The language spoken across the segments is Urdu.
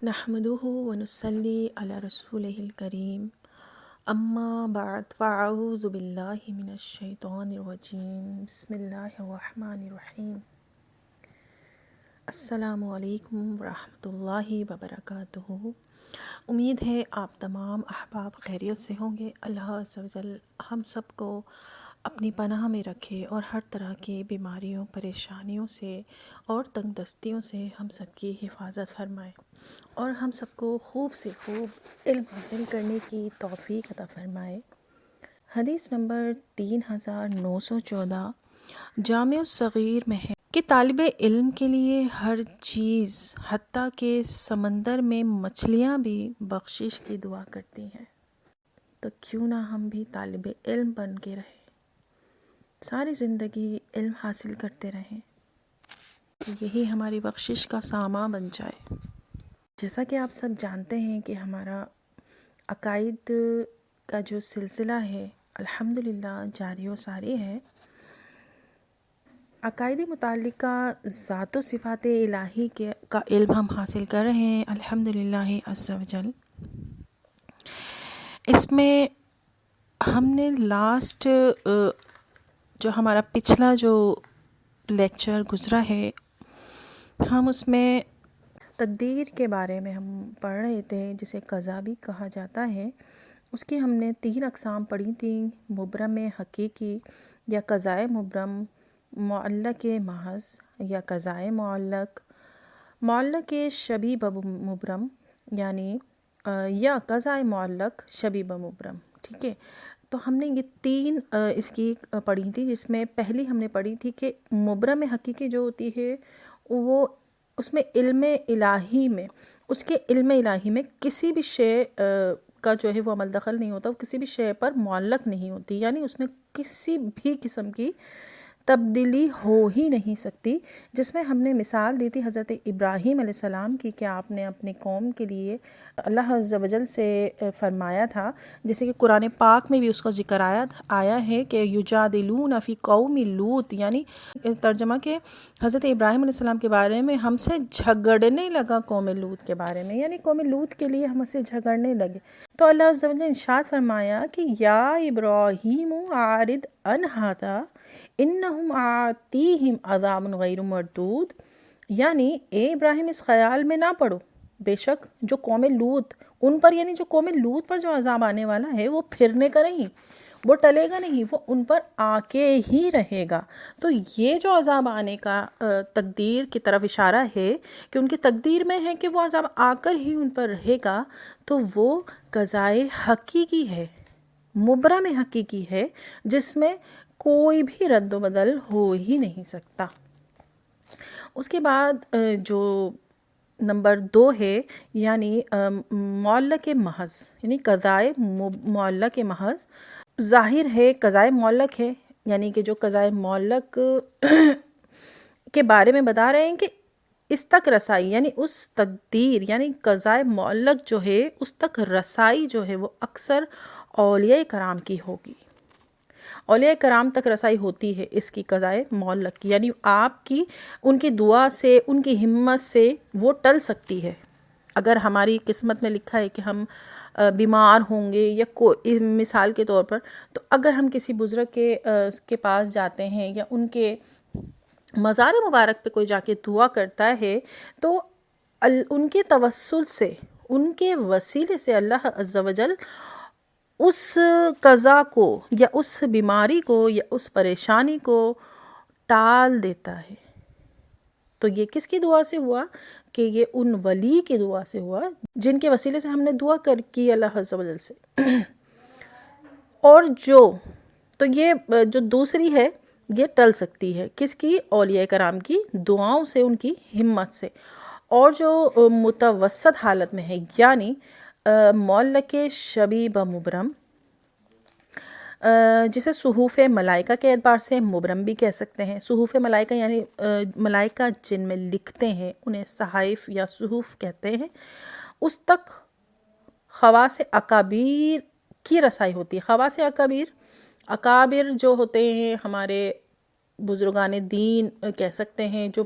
نحمده ونصلي على رسوله الكريم اما بعد فاعوذ باللہ من الشیطان الرجیم بسم اللہ الرحمن الرحیم السلام علیکم ورحمۃ اللہ وبرکاتہ۔ امید ہے آپ تمام احباب خیریت سے ہوں گے۔ اللہ عز و جل ہم سب کو اپنی پناہ میں رکھے اور ہر طرح کی بیماریوں، پریشانیوں سے اور تنگ دستیوں سے ہم سب کی حفاظت فرمائے اور ہم سب کو خوب سے خوب علم حاصل کرنے کی توفیق عطا فرمائے۔ حدیث نمبر 3914 جامع الصغیر میں ہے کہ طالب علم کے لیے ہر چیز حتیٰ کہ سمندر میں مچھلیاں بھی بخشش کی دعا کرتی ہیں، تو کیوں نہ ہم بھی طالب علم بن کے رہیں، ساری زندگی علم حاصل کرتے رہیں، یہی ہماری بخشش کا سامان بن جائے۔ جیسا کہ آپ سب جانتے ہیں کہ ہمارا عقائد کا جو سلسلہ ہے الحمدللہ جاری و ساری ہے۔ عقائد متعلقہ ذات و صفات الہی کا علم ہم حاصل کر رہے ہیں الحمدللہ عز و جل۔ اس میں ہم نے لاسٹ جو ہمارا پچھلا جو لیکچر گزرا ہے، ہم اس میں تقدیر کے بارے میں ہم پڑھ رہے تھے، جسے قضا بھی کہا جاتا ہے۔ اس کی ہم نے 3 اقسام پڑھی تھیں: مبرم حقیقی یا قضائے مبرم، معلق محض یا قضائے معلق، معلق شبیہ بمبرم یعنی یا قضائے معلق شبیہ بمبرم۔ ٹھیک ہے، تو ہم نے یہ 3 اس کی پڑھی تھی، جس میں پہلی ہم نے پڑھی تھی کہ مبرم حقیقی جو ہوتی ہے وہ اس میں علم الہی میں، اس کے علم الہی میں کسی بھی شے کا جو ہے وہ عمل دخل نہیں ہوتا، وہ کسی بھی شے پر معلق نہیں ہوتی، یعنی اس میں کسی بھی قسم کی تبدیلی ہو ہی نہیں سکتی۔ جس میں ہم نے مثال دی تھی حضرت ابراہیم علیہ السلام کی کہ آپ نے اپنے قوم کے لیے اللہ عز و جل سے فرمایا تھا، جیسے کہ قرآن پاک میں بھی اس کا ذکر آیا ہے کہ یجادلون فی قوم لوط، یعنی ترجمہ کہ حضرت ابراہیم علیہ السلام کے بارے میں ہم سے جھگڑنے لگا قوم لوط کے بارے میں، یعنی قوم لوط کے لیے ہم سے جھگڑنے لگے۔ تو اللہ عز و جل نے ارشاد فرمایا کہ یا ابراہیم اعرض عن ھذا انہم آتیہم عذاب غیر مردود، یعنی اے ابراہیم اس خیال میں نہ پڑو، بے شک جو قوم لوط ان پر، یعنی جو قوم لوط پر جو عذاب آنے والا ہے وہ پھرنے کا نہیں، وہ ٹلے گا نہیں، وہ ان پر آ کے ہی رہے گا۔ تو یہ جو عذاب آنے کا تقدیر کی طرف اشارہ ہے کہ ان کی تقدیر میں ہے کہ وہ عذاب آ کر ہی ان پر رہے گا، تو وہ قضائے حقیقی ہے، مبرم حقیقی ہے، جس میں کوئی بھی رد و بدل ہو ہی نہیں سکتا۔ اس کے بعد جو نمبر 2 ہے یعنی معلق محض، یعنی قضائے معلق محض، ظاہر ہے قضائے معلق ہے، یعنی کہ جو قضائے معلق کے بارے میں بتا رہے ہیں کہ اس تک رسائی، یعنی اس تقدیر، یعنی قضائے معلق جو ہے اس تک رسائی جو ہے وہ اکثر اولیاء کرام کی ہوگی۔ اولیاء کرام تک رسائی ہوتی ہے اس کی قضائے معلق کی، یعنی آپ کی ان کی دعا سے، ان کی ہمت سے وہ ٹل سکتی ہے۔ اگر ہماری قسمت میں لکھا ہے کہ ہم بیمار ہوں گے یا کوئی مثال کے طور پر، تو اگر ہم کسی بزرگ کے پاس جاتے ہیں یا ان کے مزار مبارک پہ کوئی جا کے دعا کرتا ہے، تو ان کے توسل سے، ان کے وسیلے سے اللہ عز و جل اس قضا کو یا اس بیماری کو یا اس پریشانی کو ٹال دیتا ہے۔ تو یہ کس کی دعا سے ہوا؟ کہ یہ ان ولی کی دعا سے ہوا جن کے وسیلے سے ہم نے دعا کی اللہ عز و جل سے۔ اور تو یہ جو دوسری ہے یہ ٹل سکتی ہے، کس کی؟ اولیاء کرام کی دعاؤں سے، ان کی ہمت سے۔ اور جو متوسط حالت میں ہے یعنی معلق شبیہ بمبرم، جسے صحف ملائکہ کے اعتبار سے مبرم بھی کہہ سکتے ہیں۔ صحف ملائکہ یعنی ملائکہ جن میں لکھتے ہیں انہیں صحائف یا صحف کہتے ہیں، اس تک خواص اکابر کی رسائی ہوتی ہے۔ خواص اکابر جو ہوتے ہیں ہمارے بزرگان دین کہہ سکتے ہیں، جو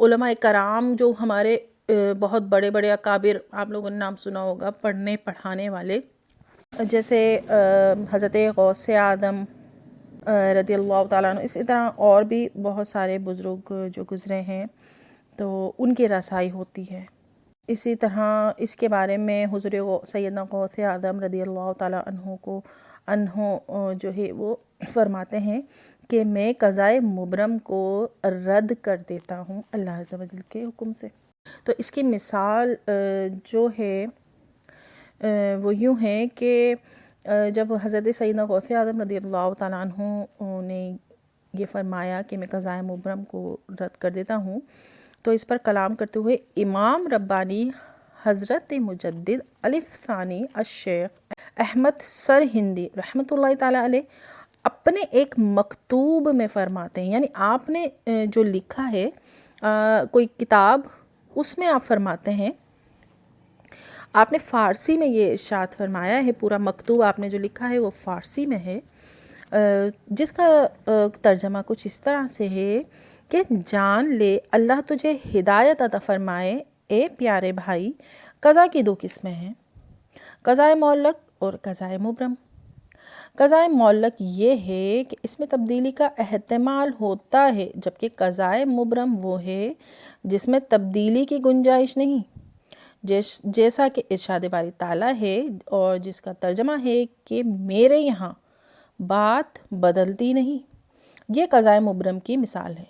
علماء کرام جو ہمارے بہت بڑے بڑے اکابر، آپ لوگوں نے نام سنا ہوگا، پڑھنے پڑھانے والے، جیسے حضرت غوث اعظم رضی اللہ تعالیٰ عنہ، اسی طرح اور بھی بہت سارے بزرگ جو گزرے ہیں تو ان کی رسائی ہوتی ہے۔ اسی طرح اس کے بارے میں حضور سیدنا غوث اعظم رضی اللہ تعالیٰ عنہ جو ہے وہ فرماتے ہیں کہ میں قضائے مبرم کو رد کر دیتا ہوں اللہ عز و جل کے حکم سے۔ تو اس کی مثال جو ہے وہ یوں ہے کہ جب حضرت سیدنا غوث اعظم رضی اللہ تعالیٰ عنہ نے یہ فرمایا کہ میں قضائے مبرم کو رد کر دیتا ہوں، تو اس پر کلام کرتے ہوئے امام ربانی حضرت مجدد الف ثانی الشیخ احمد سرہندی رحمۃ اللہ تعالیٰ علیہ اپنے ایک مکتوب میں فرماتے ہیں، یعنی آپ نے جو لکھا ہے کوئی کتاب، اس میں آپ فرماتے ہیں، آپ نے فارسی میں یہ ارشاد فرمایا ہے، پورا مکتوب آپ نے جو لکھا ہے وہ فارسی میں ہے، جس کا ترجمہ کچھ اس طرح سے ہے کہ جان لے اللہ تجھے ہدایت عطا فرمائے اے پیارے بھائی، قضا کی دو قسمیں ہیں، قضائے معلق اور قضائے مبرم۔ قضائے معلق یہ ہے کہ اس میں تبدیلی کا احتمال ہوتا ہے، جبکہ قضائے مبرم وہ ہے جس میں تبدیلی کی گنجائش نہیں، جیسا کہ ارشاد باری تعالیٰ ہے اور جس کا ترجمہ ہے کہ میرے یہاں بات بدلتی نہیں۔ یہ قضائے مبرم کی مثال ہے،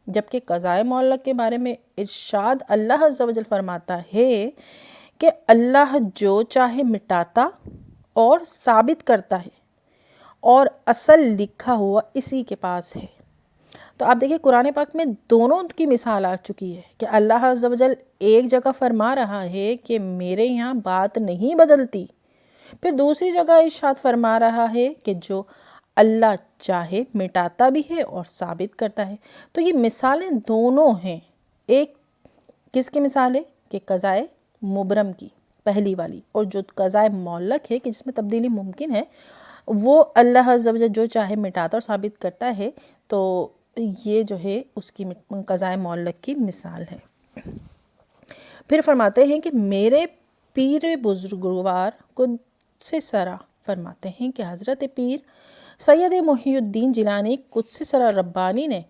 جبکہ قضائے معلق کے بارے میں ارشاد اللہ عز و جل فرماتا ہے کہ اللہ جو چاہے مٹاتا اور ثابت کرتا ہے اور اصل لکھا ہوا اسی کے پاس ہے۔ تو آپ دیکھیں قرآن پاک میں دونوں کی مثال آ چکی ہے کہ اللہ عز و جل ایک جگہ فرما رہا ہے کہ میرے یہاں بات نہیں بدلتی، پھر دوسری جگہ ارشاد فرما رہا ہے کہ جو اللہ چاہے مٹاتا بھی ہے اور ثابت کرتا ہے۔ تو یہ مثالیں دونوں ہیں، ایک کس کی مثال ہے کہ قضائے مبرم کی پہلی والی، اور جو قضائے معلق ہے کہ جس میں تبدیلی ممکن ہے، وہ اللہ عز و جل جو چاہے مٹاتا اور ثابت کرتا ہے، تو یہ جو ہے اس کی قضائے معلق کی مثال ہے۔ پھر فرماتے ہیں کہ میرے پیر بزرگوار قدس سرا فرماتے ہیں کہ حضرت پیر سید محی الدین جیلانی قدس سرا ربانی نے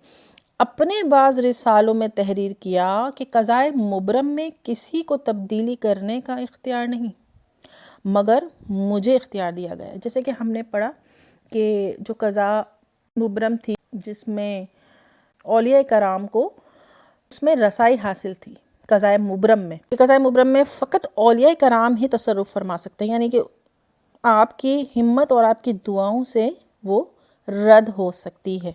اپنے بعض رسالوں میں تحریر کیا کہ قضائے مبرم میں کسی کو تبدیلی کرنے کا اختیار نہیں، مگر مجھے اختیار دیا گیا۔ جیسے کہ ہم نے پڑھا کہ جو قضاء مبرم تھی جس میں اولیاء کرام کو اس میں رسائی حاصل تھی، قضائے مبرم میں فقط اولیاء کرام ہی تصرف فرما سکتے ہیں، یعنی کہ آپ کی ہمت اور آپ کی دعاؤں سے وہ رد ہو سکتی ہے۔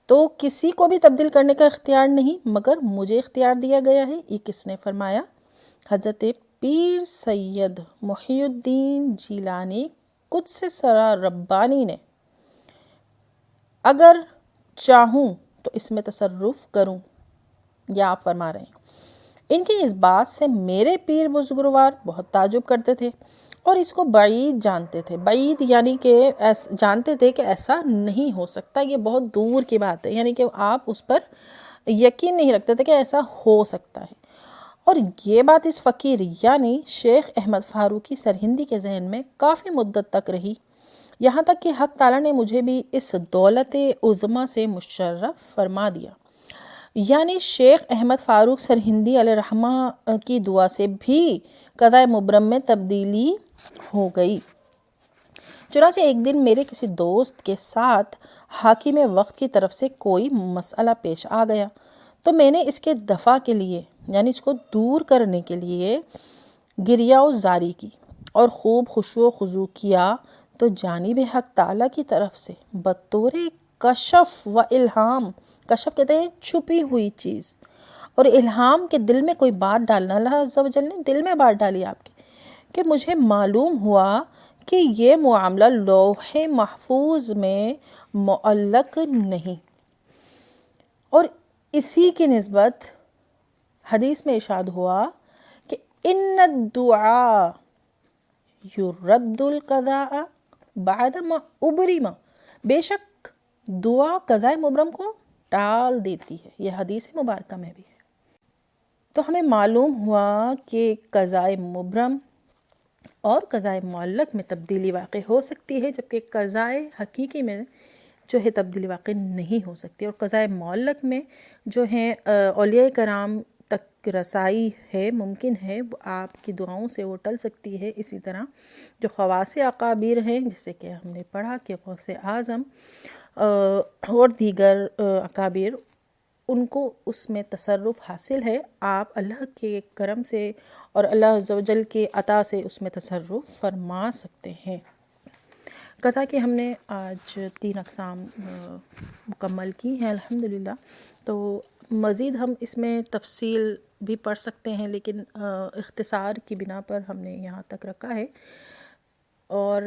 تو کسی کو بھی تبدیل کرنے کا اختیار نہیں، مگر مجھے اختیار دیا گیا ہے۔ یہ کس نے فرمایا؟ حضرت پیر سید محی الدین جیلانی قدس سرا ربانی نے۔ اگر چاہوں تو اس میں تصرف کروں، یا آپ فرما رہے ہیں۔ ان کی اس بات سے میرے پیر بزرگوار بہت تعجب کرتے تھے اور اس کو بعید جانتے تھے، بعید یعنی کہ جانتے تھے کہ ایسا نہیں ہو سکتا، یہ بہت دور کی بات ہے، یعنی کہ آپ اس پر یقین نہیں رکھتے تھے کہ ایسا ہو سکتا ہے۔ اور یہ بات اس فقیر یعنی شیخ احمد فاروقی سرہندی کے ذہن میں کافی مدت تک رہی، یہاں تک کہ حق تعالیٰ نے مجھے بھی اس دولت عظمیٰ سے مشرف فرما دیا، یعنی شیخ احمد فاروق سرہندی علیہ رحمہ کی دعا سے بھی قضائے مبرم میں تبدیلی ہو گئی۔ چنانچہ ایک دن میرے کسی دوست کے ساتھ حاکم وقت کی طرف سے کوئی مسئلہ پیش آ گیا، تو میں نے اس کے دفع کے لیے یعنی اس کو دور کرنے کے لیے گریہ و زاری کی اور خوب خشوع و خضوع کیا، تو جانب حق تعالیٰ کی طرف سے بطور کشف و الہام، کشف کہتے ہیں چھپی ہوئی چیز، اور الہام کے دل میں کوئی بات ڈالنا، اللہ عز و جل نے دل میں بات ڈالی آپ کے، کہ مجھے معلوم ہوا کہ یہ معاملہ لوح محفوظ میں معلق نہیں، اور اسی کی نسبت حدیث میں ارشاد ہوا کہ ان الدعاء یرد القضاء بعد ما ابرم، بے شک دعا قضائے مبرم کو ٹال دیتی ہے، یہ حدیث مبارکہ میں بھی ہے۔ تو ہمیں معلوم ہوا کہ قضائے مبرم اور قضائے معلق میں تبدیلی واقع ہو سکتی ہے، جبکہ قضائے حقیقی میں جو ہے تبدیلی واقع نہیں ہو سکتی، اور قضائے معلق میں جو ہیں اولیاء کرام تک رسائی ہے، ممکن ہے، وہ آپ کی دعاؤں سے وہ ٹل سکتی ہے۔ اسی طرح جو خواص اکابر ہیں، جیسے کہ ہم نے پڑھا کہ غوث اعظم اور دیگر اکابر، ان کو اس میں تصرف حاصل ہے، آپ اللہ کے کرم سے اور اللہ عز و جل کے عطا سے اس میں تصرف فرما سکتے ہیں۔ قضا کہ ہم نے آج 3 اقسام مکمل کی ہیں الحمدللہ، تو مزید ہم اس میں تفصیل بھی پڑھ سکتے ہیں، لیکن اختصار کی بنا پر ہم نے یہاں تک رکھا ہے، اور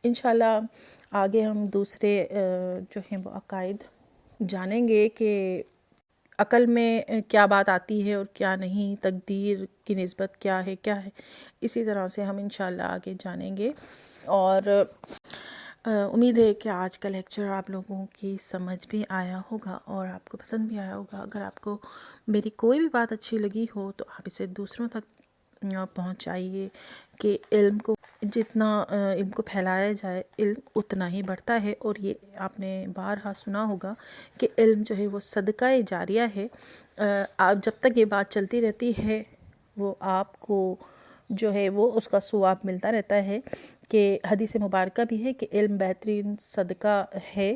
انشاءاللہ آگے ہم دوسرے جو ہیں وہ عقائد جانیں گے کہ عقل میں کیا بات آتی ہے اور کیا نہیں، تقدیر کی نسبت کیا ہے اسی طرح سے ہم انشاءاللہ آگے جانیں گے۔ اور امید ہے کہ آج کا لیکچر آپ لوگوں کی سمجھ بھی آیا ہوگا اور آپ کو پسند بھی آیا ہوگا۔ اگر آپ کو میری کوئی بھی بات اچھی لگی ہو تو آپ اسے دوسروں تک پہنچائیے، کہ علم کو جتنا علم کو پھیلایا جائے، علم اتنا ہی بڑھتا ہے، اور یہ آپ نے بارہا سنا ہوگا کہ علم جو ہے وہ صدقہ جاریہ ہے۔ آپ جب تک یہ بات چلتی رہتی ہے، وہ آپ کو جو ہے وہ اس کا ثواب ملتا رہتا ہے، کہ حدیث مبارکہ بھی ہے کہ علم بہترین صدقہ ہے،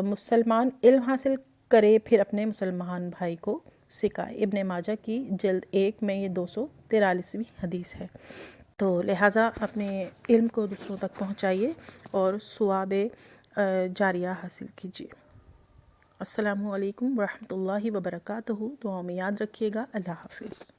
مسلمان علم حاصل کرے پھر اپنے مسلمان بھائی کو سکھائے۔ ابن ماجہ کی جلد 1 میں یہ 243ویں حدیث ہے۔ تو لہٰذا اپنے علم کو دوسروں تک پہنچائیے اور ثواب جاریہ حاصل کیجیے۔ السلام علیکم ورحمۃ اللہ وبرکاتہ۔ دعاؤں میں یاد رکھیے گا۔ اللہ حافظ۔